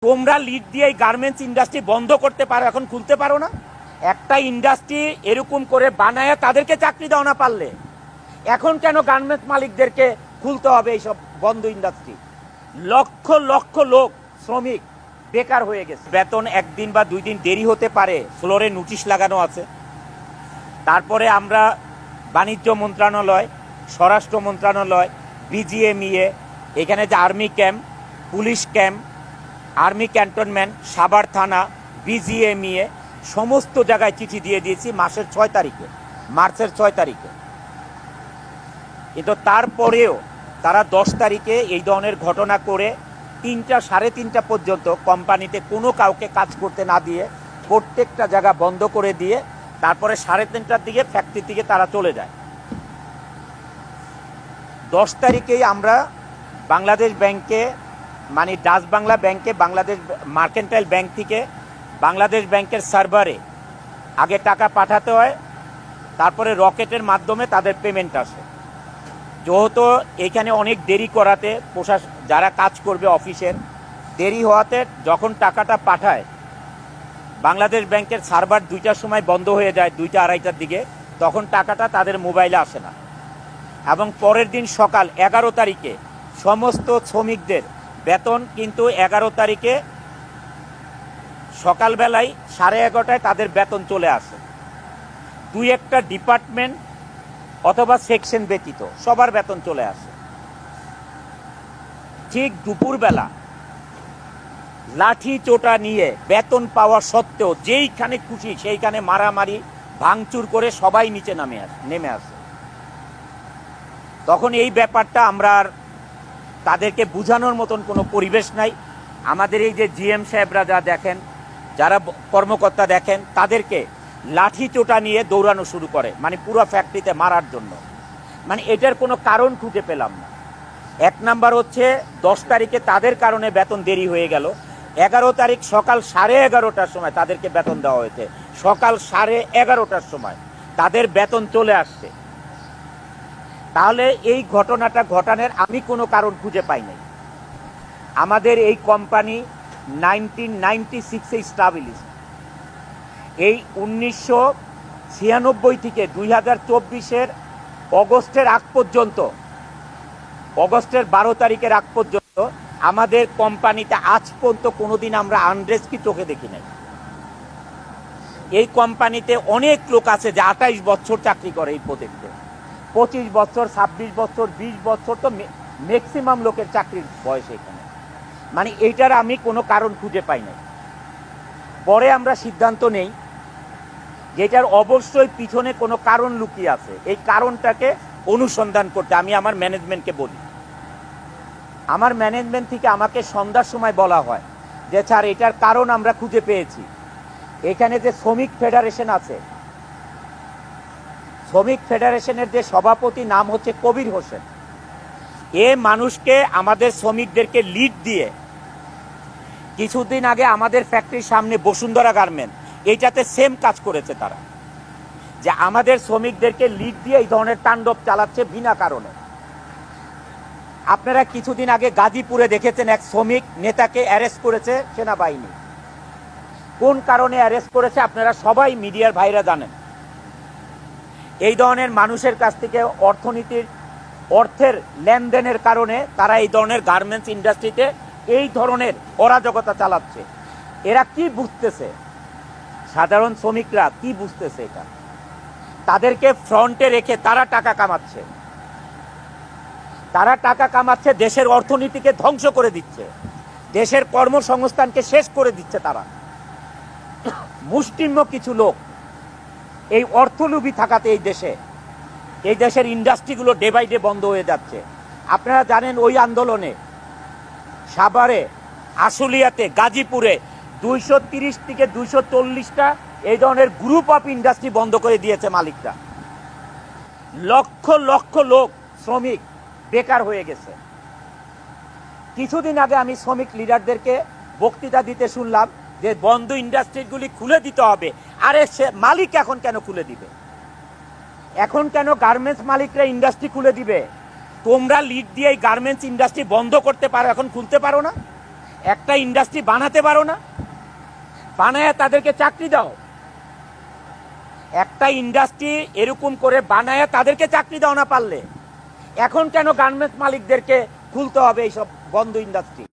তোমরা লিড দিয়ে এই গার্মেন্টস ইন্ডাস্ট্রি বন্ধ করতে পারো, এখন খুলতে পারো না? একটা ইন্ডাস্ট্রি এরকম করে বানায় তাদেরকে চাকরি দাও না পারলে, এখন কেন গার্মেন্টস মালিকদেরকে খুলতে হবে এইসব বন্ধ ইন্ডাস্ট্রি? লক্ষ লক্ষ লোক শ্রমিক বেকার হয়ে গেছে। বেতন একদিন বা 2 দিন দেরি হতে পারে, ফ্লোরে নোটিশ লাগানো আছে। তারপরে আমরা বাণিজ্য মন্ত্রণালয়, স্বরাষ্ট্র মন্ত্রণালয়, বিজিএমইএ, এখানে যে army camp, police camp, army cantonment, Savar থানা, বিজিএমইএ সমস্ত জায়গায় চিঠি দিয়ে দিয়েছি মার্চের 6 তারিখে। কিন্তু তারপরেও তারা 10 তারিখে এই ধরনের ঘটনা করে 3টা সাড়ে 3টা পর্যন্ত কোম্পানিতে কোনো কাউকে কাজ করতে না দিয়ে প্রত্যেকটা জায়গা বন্ধ করে দিয়ে তারপরে 3:30টার দিকে ফ্যাক্টরি থেকে তারা চলে যায়। 10 তারিখেই আমরা বাংলাদেশ ব্যাংকে, মানে ডাচ বাংলা ব্যাংকে, বাংলাদেশ মার্কেন্টাইল ব্যাংক থেকে বাংলাদেশ ব্যাংকের সার্ভারে আগে টাকা পাঠাতে হয়, তারপরে রকেটের মাধ্যমে তাদের পেমেন্ট আসে। যেহেতু এখানে অনেক দেরি করাতে যারা কাজ করবে অফিসের দেরি হওয়াতে যখন টাকাটা পাঠায় বাংলাদেশ ব্যাংকের সার্ভার 2টার সময় বন্ধ হয়ে যায়, 2টা 2:30টার দিকে, তখন টাকাটা তাদের মোবাইলে আসে না। এবং পরের দিন সকাল 11 তারিখে সমস্ত শ্রমিকদের বেতন কিন্তু 11 তারিখে সকালবেলায় 11:30টায় তাদের বেতন চলে আসে। 2-1টা ডিপার্টমেন্ট অথবা সেকশন ব্যতীত সবার বেতন চলে আসে। ঠিক দুপুরবেলা লাঠি চোটা নিয়ে বেতন পাওয়া সত্ত্বেও যেইখানে খুশি সেইখানে মারামারি ভাঙচুর করে সবাই নিচে নেমে আসে। তখন এই ব্যাপারটা আমরা আর তাদেরকে বোঝানোর মতন কোনো পরিবেশ নাই। আমাদের এই যে জিএম সাহেবরা যা দেখেন, যারা কর্মকর্তা দেখেন, তাদেরকে লাঠি চোটা নিয়ে দৌড়ানো শুরু করে, মানে পুরো ফ্যাক্টরিতে মারার জন্য। মানে এটার কোনো কারণ খুঁজে পেলাম না। 1 নাম্বার হচ্ছে 10 তারিখে তাদের কারণে বেতন দেরি হয়ে গেল। 11 তারিখ সকাল 11:30টার সময় তাদেরকে বেতন দেওয়া হয়েছে, সকাল 11:30টার সময় তাদের বেতন চলে আসছে। তাহলে এই ঘটনাটা ঘটানোর আমি কোনো কারণ খুঁজে পাই নাই। আমাদের এই কোম্পানি 1996-এ স্টাবলিশড। এই 1996 থেকে 2024-এর অগস্টের আগ পর্যন্ত, অগস্টের 12 তারিখের আগ পর্যন্ত আমাদের কোম্পানিতে আজ পর্যন্ত কোনোদিন আমরা আনরেস্ট কি চোখে দেখি নাই। এই কোম্পানিতে অনেক লোক আছে যে 28 বছর চাকরি করে এই প্রজেক্টে, 25 বছর, 26 বছর, 20 বছর, তো ম্যাক্সিমাম লোকের চাকরির বয়স এখানে। মানে এইটার আমি কোনো কারণ খুঁজে পাই নাই। পরে আমরা সিদ্ধান্ত নেই যেটার অবশ্যই পিছনে কোনো কারণ লুকিয়ে আছে, এই কারণটাকে অনুসন্ধান করতে আমি আমার ম্যানেজমেন্টকে বলি। আমার ম্যানেজমেন্ট থেকে আমাকে সন্ধ্যার সময় বলা হয় যে স্যার এটার কারণ আমরা খুঁজে পেয়েছি। এখানে যে শ্রমিক ফেডারেশন আছে, শ্রমিক ফেডারেশনের যে সভাপতি নাম হচ্ছে কবির হোসেন, এ মানুষকে আমাদের শ্রমিকদেরকে লিড দিয়ে কিছুদিন আগে আমাদের ফ্যাক্টরির সামনে বসুন্ধরা গার্মেন্ট, এইটাতে সেম কাজ করেছে তারা, যে আমাদের শ্রমিকদেরকে লিড দিয়ে এই ধরনের তাণ্ডব চালাচ্ছে বিনা কারণে। আপনারা কিছুদিন আগে গাজীপুরে দেখেছেন এক শ্রমিক নেতাকে অ্যারেস্ট করেছে সেনাবাহিনী। কোন কারণে অ্যারেস্ট করেছে আপনারা সবাই মিডিয়ার ভাইরা জানেন। এই ধরনের মানুষের কাছ থেকে অর্থের লেনদেনের কারণে তারা এই ধরনের গার্মেন্টস ইন্ডাস্ট্রিতে এই ধরনের অরাজকতা চালাচ্ছে। এরা কি বুঝতেছে? সাধারণ শ্রমিকরা কি বুঝতেছে? এটা তাদেরকে ফ্রন্টে রেখে তারা টাকা কামাচ্ছে, দেশের অর্থনীতিকে ধ্বংস করে দিচ্ছে, দেশের কর্মসংস্থানকে শেষ করে দিচ্ছে তারা। মুষ্টিমেয় কিছু লোক এই অর্থলোভী থাকাতে এই দেশের ইন্ডাস্ট্রিগুলো ডে বাই ডে বন্ধ হয়ে যাচ্ছে। আপনারা জানেন ওই আন্দোলনে সাভারে, আশুলিয়াতে, গাজীপুরে 230 থেকে 240টা এই ধরনের গ্রুপ অফ ইন্ডাস্ট্রি বন্ধ করে দিয়েছে মালিকরা। লক্ষ লক্ষ লোক শ্রমিক বেকার হয়ে গেছে। কিছুদিন আগে আমি শ্রমিক লিডারদেরকে বক্তৃতা দিতে শুনলাম যে বন্ধ ইন্ডাস্ট্রিগুলি খুলে দিতে হবে। আরে সে মালিক এখন কেন খুলে দিবে? এখন কেন গার্মেন্টস মালিকরা ইন্ডাস্ট্রি খুলে দিবে? তোমরা লিড দিয়ে এই গার্মেন্টস ইন্ডাস্ট্রি বন্ধ করতে পারো, এখন খুলতে পারো না? একটা ইন্ডাস্ট্রি বানাতে পারো না, বানায় তাদেরকে চাকরি দাও। একটা ইন্ডাস্ট্রি এরকম করে বানায় তাদেরকে চাকরি দাও না পারলে, এখন কেন গার্মেন্টস মালিকদেরকে খুলতে হবে এইসব বন্ধ ইন্ডাস্ট্রি?